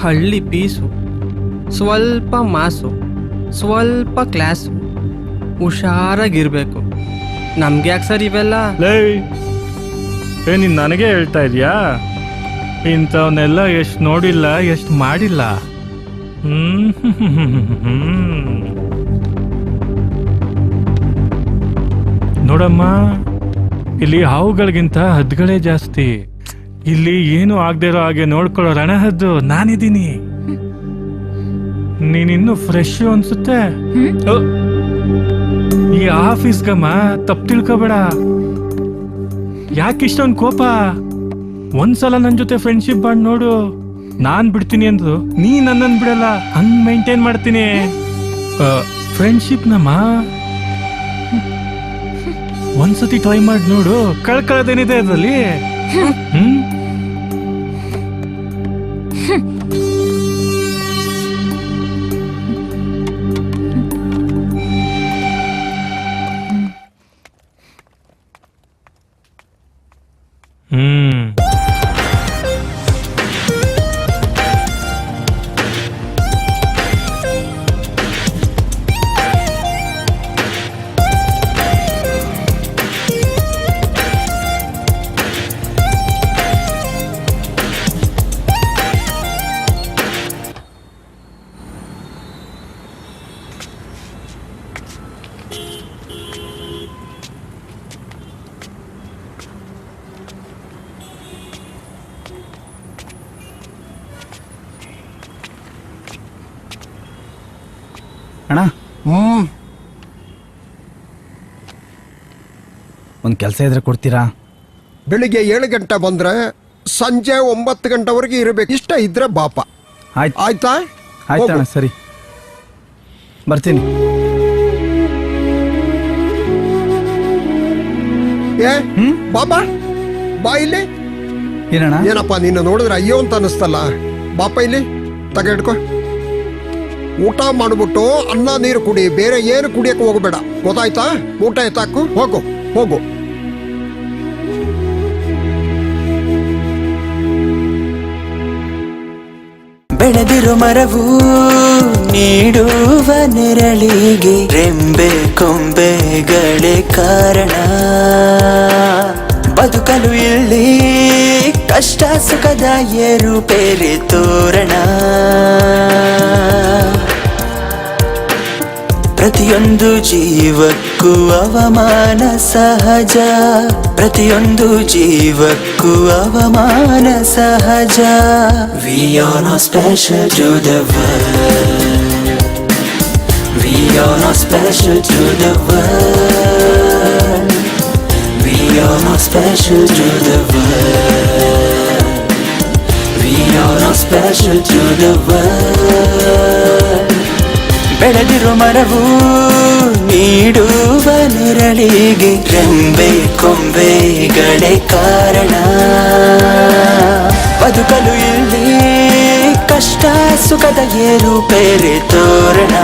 ಹಳ್ಳಿ ಪೀಸು, ಸ್ವಲ್ಪ ಮಾಸು, ಸ್ವಲ್ಪ ಕ್ಲಾಸು, ಹುಷಾರಾಗಿರ್ಬೇಕು. ನಮ್ಗೆ ಯಾಕೆ ಸರ್ ಇವೆಲ್ಲ? ನೀನ್ ನನಗೆ ಹೇಳ್ತಾ ಇದೀಯಾ? ಇಂಥವನ್ನೆಲ್ಲ ಎಷ್ಟು ನೋಡಿಲ್ಲ, ಎಷ್ಟು ಮಾಡಿಲ್ಲ. ನೋಡಮ್ಮ, ಇಲ್ಲಿ ಹಾವುಗಳಿಗಿಂತ ಹದ್ದುಗಳೇ ಜಾಸ್ತಿ. ಇಲ್ಲಿ ಏನು ಆಗದೆ ಇರೋ ಹಾಗೆ ನೋಡ್ಕೊಳ್ಳೋ ರಣಹದ್ದು ನಾನಿದ್ದೀನಿ. ನೀನಿನ್ನು ಫ್ರೆಶ್ ಅನ್ಸುತ್ತೆ. ಈ ಆಫೀಸ್ಗಮ್ಮ ತಪ್ಪು ತಿಳ್ಕೊಬೇಡ. ಯಾಕಿಷ್ಟೊಂದು ಕೋಪ? ಒಂದ್ಸಲ ನನ್ನ ಜೊತೆ ಫ್ರೆಂಡ್ಶಿಪ್ ಮಾಡಿ ನೋಡು. ನಾನ್ ಬಿಡ್ತೀನಿ ಅಂದ್ರು ನೀ ನನ್ನನ್ನು ಬಿಡಲ್ಲ. ಹಂಗ್ ಮೇಂಟೈನ್ ಮಾಡ್ತೀನಿ ಫ್ರೆಂಡ್ಶಿಪ್ ನಮ್ಮ. ಒಂದ್ಸತಿ ಟ್ರೈ ಮಾಡಿ ನೋಡು, ಕಳ್ಕೊಳ್ಳೋದೇನಿದೆ ಅದರಲ್ಲಿ. ಅಣ್ಣ, ಒಂದು ಕೆಲಸ ಇದ್ರೆ ಕೊಡ್ತೀರಾ? ಬೆಳಿಗ್ಗೆ 7 ಗಂಟೆ ಬಂದ್ರೆ ಸಂಜೆ 9 ಗಂಟೆವರೆಗೆ ಇರಬೇಕು. ಇಷ್ಟ ಇದ್ರೆ ಬಾಪ. ಆಯ್ತಾ? ಆಯ್ತಣ್ಣ, ಸರಿ ಬರ್ತೀನಿ. ಬಾಬಾ ಬಾ ಇಲ್ಲಿ. ಏನಣ್ಣ? ಏನಪ್ಪ ನಿನ್ನ ನೋಡಿದ್ರೆ ಅಯ್ಯೋ ಅಂತ ಅನಿಸ್ತಲ್ಲ. ಬಾಪ ಇಲ್ಲಿ ತಗೆಡ್ಕೊ. ಊಟ ಮಾಡ್ಬಿಟ್ಟು ಅನ್ನ ನೀರು ಕುಡಿ, ಬೇರೆ ಏನು ಕುಡಿಯಕ್ಕೆ ಹೋಗಬೇಡ, ಗೊತ್ತಾಯ್ತಾ? ಊಟ ಎತ್ತಾಕು, ಹೋಗು ಹೋಗು. ಬೆಳೆದಿರೋ ಮರವು ನೀಡುವ ನೆರಳಿಗೆ ರೆಂಬೆ ಕೊಂಬೆಗಳೇ ಕಾರಣ. ಬದುಕಲು ಇಲ್ಲಿ ಕಷ್ಟ ಸುಖದ ಏರುಪೇರೆ ತೋರಣ. ಪ್ರತಿಯೊಂದು ಜೀವಕ್ಕೂ ಅವಮಾನ ಸಹಜ, ಪ್ರತಿಯೊಂದು ಜೀವಕ್ಕೂ ಅವಮಾನ ಸಹಜ. We are not special to the world, we are not special to the world, we are not special to the world, we are not special to the world. ಬೆಳೆದಿರೋ ಮರವು ನೀಡುವ ನೆರಳಿಗೆ ರೆಂಬೆ ಕೊಂಬೆಗಳೇ ಕಾರಣ. ಬದುಕಲು ಇಲ್ಲಿ ಕಷ್ಟ ಸುಖದ ಏರುಪೇರೆ ತೋರಣ.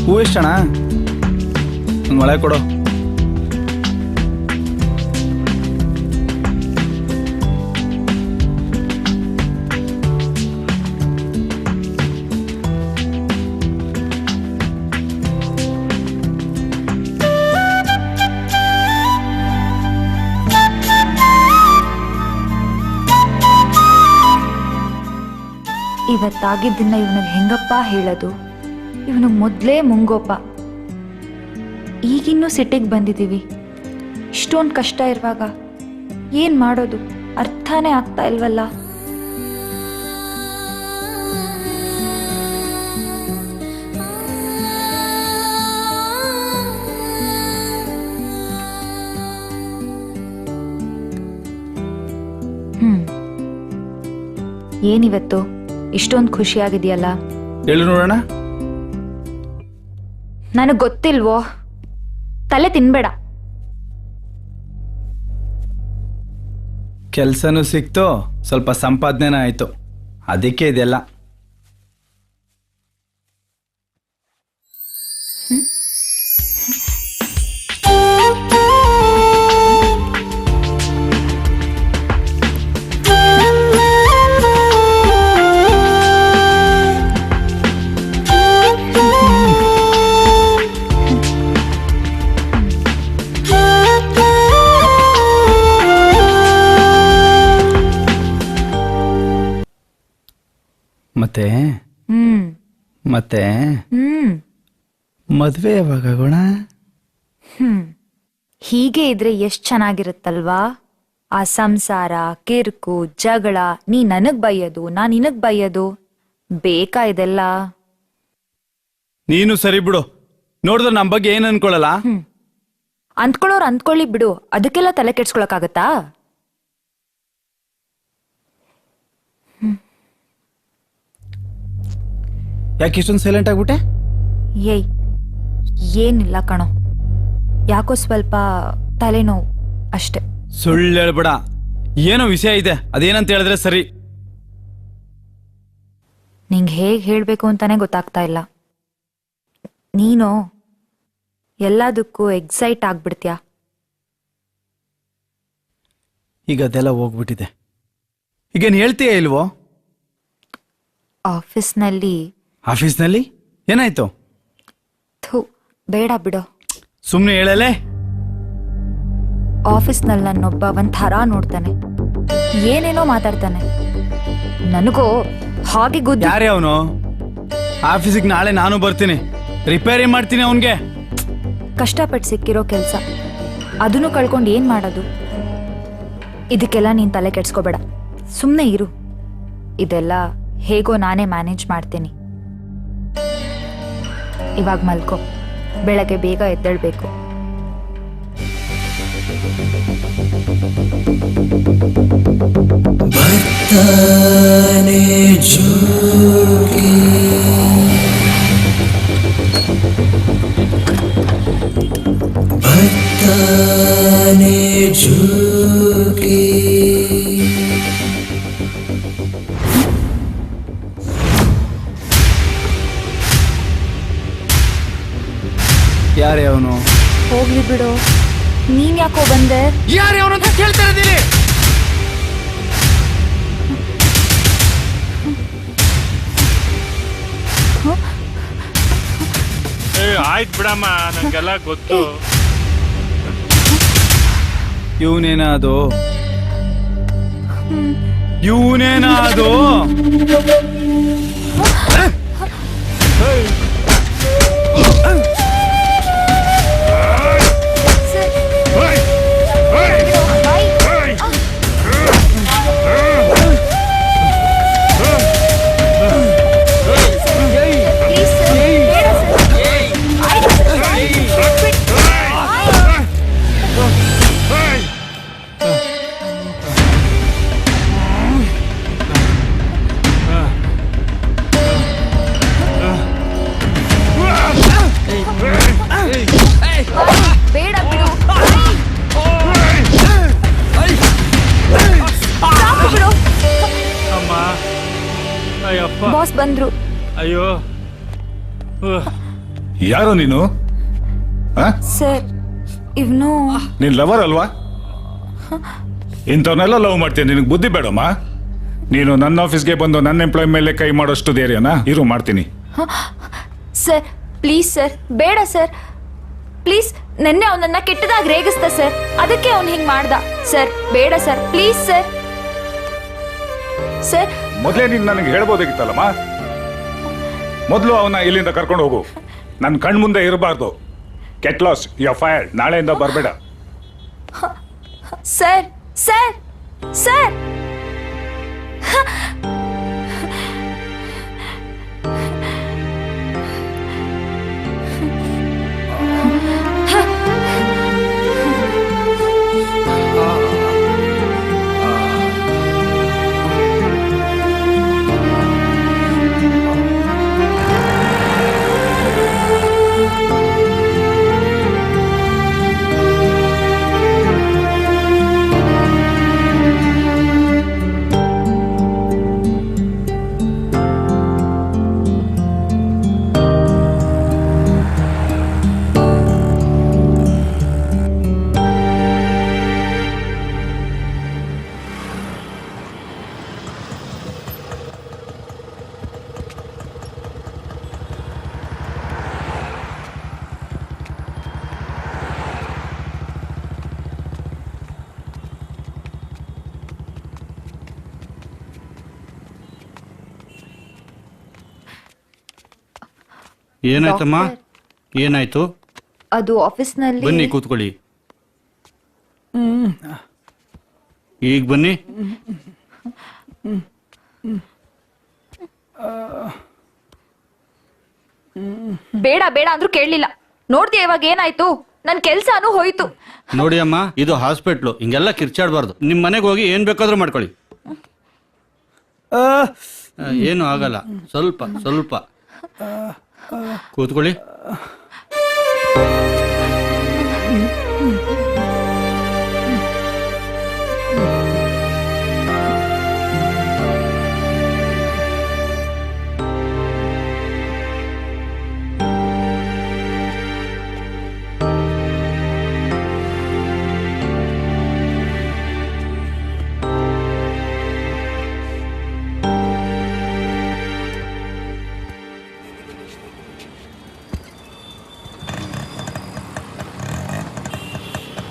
ಹೂ ಎಷ್ಟಣ್ಣ? ಮಳೆ ಕೊಡು. ಇವತ್ತಾಗಿದ್ದನ್ನ ಇವನಿಗೆ ಹೆಂಗಪ್ಪ ಹೇಳೋದು? ಇವನು ಮೊದಲೇ ಮುಂಗೋಪ. ಈಗಿನ್ನೂ ಸಿಟ್ಟಿಗೆ ಬಂದಿದ್ದೀವಿ. ಇಷ್ಟೊಂದು ಕಷ್ಟ ಇರುವಾಗ ಏನು ಮಾಡೋದು? ಅರ್ಥನೇ ಆಗ್ತಾ ಇಲ್ವಲ್ಲ. ಏನಿವತ್ತು ಇಷ್ಟೊಂದು ಖುಷಿಯಾಗಿದೆಯಲ್ಲ? ಹೇಳು ನೋಡೋಣ. ನನಗೆ ಗೊತ್ತಿಲ್ವೋ, ತಲೆ ತಿನ್ಬೇಡ. ಕೆಲ್ಸನೂ ಸಿಕ್ತು, ಸ್ವಲ್ಪ ಸಂಪಾದನೆನೂ ಆಯ್ತು, ಅದಕ್ಕೆ ಇದೆಲ್ಲ. ಮತ್ತೆ ಮತ್ತೆ ಮದ್ವೆ ಯಾವಾಗ ಆಗೋಣ? ಹೀಗೆ ಇದ್ರೆ ಎಷ್ಟ್ ಚೆನ್ನಾಗಿರುತ್ತಲ್ವಾ? ಆ ಸಂಸಾರ, ಕಿರ್ಕು, ಜಗಳ, ನೀ ನನಗ್ ಬೈಯೋದು, ನಾ ನಿನಗ್ ಬೈಯೋದು, ಬೇಕಾ ಇದೆಲ್ಲ? ನೀನು ಸರಿ ಬಿಡು, ನೋಡಿದ್ರೆ ನಮ್ಮ ಬಗ್ಗೆ ಏನ್ ಅನ್ಕೊಳಲ್ಲ. ಅಂದ್ಕೊಳ್ಳೋರು ಅಂದ್ಕೊಳ್ಳಿ ಬಿಡು, ಅದಕ್ಕೆಲ್ಲ ತಲೆ ಕೆಡ್ಸ್ಕೊಳಕ್ಕಾಗತ್ತಾ? ಯಾಕೆ ಇಷ್ಟೊಂದು ಸೈಲೆಂಟ್ ಆಗ್ಬಿಟ್ಟೆ? ಏಯ್, ಏನಿಲ್ಲ ಕಣೋ, ಯಾಕೋ ಸ್ವಲ್ಪ ತಲೆನೋವು ಅಷ್ಟೆ. ಸುಳ್ಳು ಹೇಳ್ಬೇಡ, ಏನೋ ವಿಷಯ ಇದೆ, ಅದೇನಂತ ಹೇಳಿದ್ರೆ ಸರಿ. ನಿಂಗೆ ಹೇಗೆ ಹೇಳಬೇಕು ಅಂತಾನೆ ಗೊತ್ತಾಗ್ತಾ ಇಲ್ಲ. ನೀನು ಎಲ್ಲದಕ್ಕೂ ಎಕ್ಸೈಟ್ ಆಗ್ಬಿಡ್ತೀಯ. ಈಗ ಅದೆಲ್ಲ ಹೋಗ್ಬಿಟ್ಟಿದೆ. ಈಗೇನು ಹೇಳ್ತೀಯ ಇಲ್ವೋ? ಆಫೀಸ್ನಲ್ಲಿ ಏನಾಯ್ತು? ಥು, ಬೇಡ ಬಿಡು. ಸುಮ್ಮನೆ ಹೇಳಲೇ. ಆಫೀಸ್ನಲ್ಲಿ ನನ್ನೊಬ್ಬ ಒಂಥರ ನೋಡ್ತಾನೆ, ಏನೇನೋ ಮಾತಾಡ್ತಾನೆ. ನನಗೋ ಹಾಗೆ ಗುದ್ದು. ಯಾರೇ ಅವನು? ಆಫೀಸಿಗೆ ನಾಳೆ ನಾನು ಬರ್ತೀನಿ, ರಿಪೇರಿ ಮಾಡ್ತೀನಿ ಅವನ್ಗೆ. ಕಷ್ಟಪಟ್ಟು ಸಿಕ್ಕಿರೋ ಕೆಲಸ, ಅದನ್ನು ಕಳ್ಕೊಂಡು ಏನ್ ಮಾಡೋದು? ಇದಕ್ಕೆಲ್ಲ ನೀನ್ ತಲೆ ಕೆಡ್ಸ್ಕೋಬೇಡ, ಸುಮ್ಮನೆ ಇರು. ಇದೆಲ್ಲ ಹೇಗೋ ನಾನೇ ಮ್ಯಾನೇಜ್ ಮಾಡ್ತೀನಿ. ಇವಾಗ ಮಲ್ಕೋ, ಬೆಳಗ್ಗೆ ಬೇಗ ಎದ್ದೇಳ್ಬೇಕು. ಬರ್ತಾನೆ ಜೋಗಿ, ಬರ್ತಾನೆ ಜೋಗಿ. ಯಾರೇ ಅವನು? ಹೋಗ್ಲಿ ಬಿಡು, ನೀನ್ ಯಾಕೋ ಬಂದೆ? ಯಾರೇ ಅವನು ಅಂತ ಕೇಳ್ತಾ ಇದ್ದೀನಿ. ಆಯ್ತು ಬಿಡಮ್ಮ, ನಂಗೆಲ್ಲ ಗೊತ್ತು. ಇವನೇನಾದು? ಇವನೇನಾದು? ಬೇಡ ಬಿಡು. ಅಮ್ಮ, ಅಯ್ಯಪ್ಪ, ಬಾಸ್ ಬಂದ್ರು. ಅಯ್ಯೋ. ಯಾರು ನೀನು? ಸರ್, ಇವನು ನೀನ್ ಲವರ್ ಅಲ್ವಾ? ಇಂಥವನ್ನೆಲ್ಲ ಲವ್ ಮಾಡ್ತೀನಿ, ನಿನಗೆ ಬುದ್ಧಿ ಬೇಡಮ್ಮ. ನೀನು ನನ್ನ ಆಫೀಸ್ಗೆ ಬಂದು ನನ್ನ ಎಂಪ್ಲಾಯ್ ಮೇಲೆ ಕೈ ಮಾಡೋಷ್ಟು ಧೈರ್ಯನಾ? ಇರು, ಮಾಡ್ತೀನಿ. ಸರ್ ಪ್ಲೀಸ್ ಸರ್, ಬೇಡ ಸರ್ ಪ್ಲೀಸ್. ನೆನ್ನೆ ಅವನನ್ನ ಕೆಟ್ಟದಾಗಿ ರೇಗಿಸ್ದ ಸರ್, ಅದಕ್ಕೆ ಅವನು ಹಿಂಗ್ ಮಾಡ್ದ ಸರ್. ಬೇಡ ಸರ್, ಪ್ಲೀಸ್ ಸರ್. ಸರ್, ಮೊದಲೇ ನೀನು ನನಗೆ ಹೇಳ್ಬೋದಾಗಿತ್ತಲ್ಲಮ್ಮ. ಮೊದಲು ಅವನ ಇಲ್ಲಿಂದ ಕರ್ಕೊಂಡು ಹೋಗು, ನನ್ನ ಕಣ್ ಮುಂದೆ ಇರಬಾರ್ದು. Get lost, you are fired. ನಾಳೆಯಿಂದ ಬರಬೇಡ. ಸರ್ ಸರ್ ಸರ್ ಏನಾಯ್ತಮ್ಮ? ಏನಾಯ್ತು? ಅದು ಆಫೀಸ್ನಲ್ಲಿ ಬನ್ನಿ ಕೂತ್ಕೊಳ್ಳಿ. ಈಗ ಬನ್ನಿ. ಬೇಡ ಬೇಡ ಅಂದ್ರೂ ಕೇಳಲಿಲ್ಲ. ನೋಡ್ತೀಯ ಇವಾಗ ಏನಾಯ್ತು? ನನ್ ಕೆಲ್ಸಾನು ಹೋಯ್ತು. ನೋಡಿ ಅಮ್ಮ, ಇದು ಹಾಸ್ಪಿಟ್ಲು, ಹಿಂಗೆಲ್ಲ ಕಿರ್ಚಾಡ್ಬಾರ್ದು. ನಿಮ್ ಮನೆಗೆ ಹೋಗಿ ಏನ್ ಬೇಕಾದ್ರೂ ಮಾಡ್ಕೊಳ್ಳಿ. ಏನು ಆಗಲ್ಲ, ಸ್ವಲ್ಪ ಸ್ವಲ್ಪ ಕೂತ್ಕೊಳ್ಳಿ.